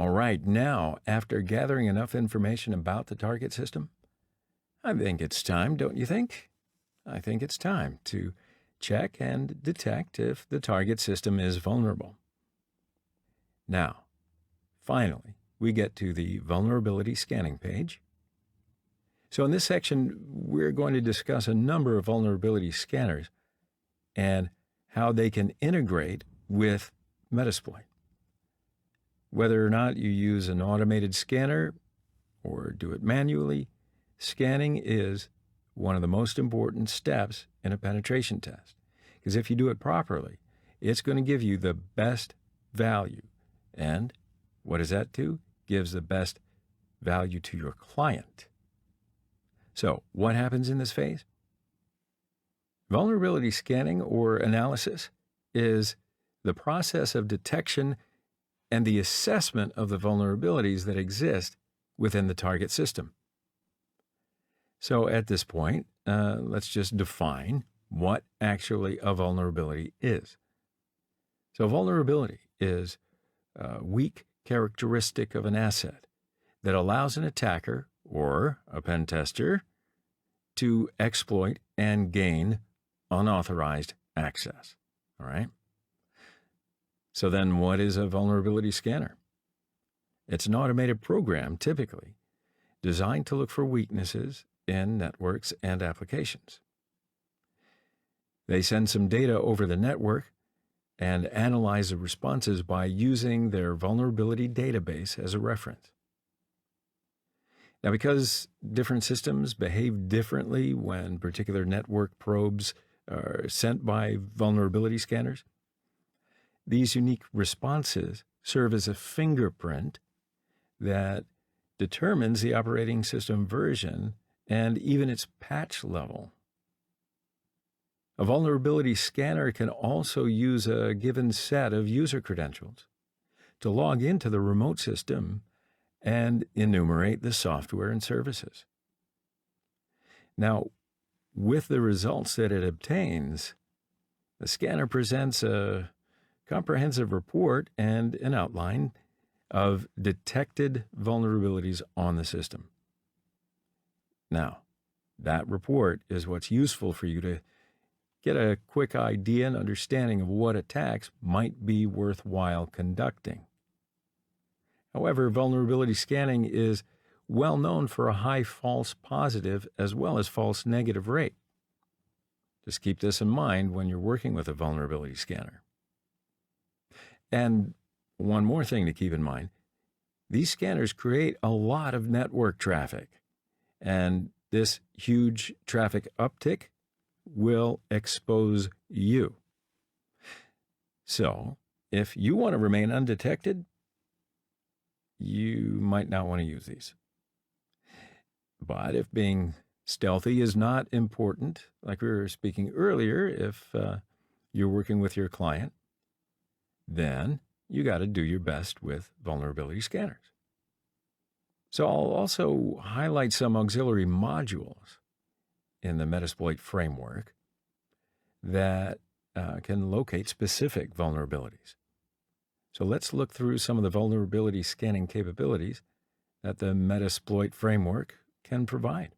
All right, now, after gathering enough information about the target system, I think it's time, don't you think? I think it's time to check and detect if the target system is vulnerable. Now, finally, we get to the vulnerability scanning page. So in this section, we're going to discuss a number of vulnerability scanners and how they can integrate with Metasploit. Whether or not you use an automated scanner or do it manually, scanning is one of the most important steps in a penetration test. Because if you do it properly, it's going to give you the best value. And what does that do? Gives the best value to your client. So what happens in this phase? Vulnerability scanning or analysis is the process of detection and the assessment of the vulnerabilities that exist within the target system. So at this point, let's just define what actually a vulnerability is. So vulnerability is a weak characteristic of an asset that allows an attacker or a pen tester to exploit and gain unauthorized access. All right? So then what is a vulnerability scanner? It's an automated program, typically, designed to look for weaknesses in networks and applications. They send some data over the network and analyze the responses by using their vulnerability database as a reference. Now, because different systems behave differently when particular network probes are sent by vulnerability scanners, these unique responses serve as a fingerprint that determines the operating system version and even its patch level. A vulnerability scanner can also use a given set of user credentials to log into the remote system and enumerate the software and services. Now, with the results that it obtains, the scanner presents a comprehensive report and an outline of detected vulnerabilities on the system. Now, that report is what's useful for you to get a quick idea and understanding of what attacks might be worthwhile conducting. However, vulnerability scanning is well known for a high false positive as well as false negative rate. Just keep this in mind when you're working with a vulnerability scanner. And one more thing to keep in mind, these scanners create a lot of network traffic, and this huge traffic uptick will expose you. So, if you want to remain undetected, you might not want to use these. But if being stealthy is not important, like we were speaking earlier, if you're working with your client, then you got to do your best with vulnerability scanners. So I'll also highlight some auxiliary modules in the Metasploit framework that can locate specific vulnerabilities. So let's look through some of the vulnerability scanning capabilities that the Metasploit framework can provide.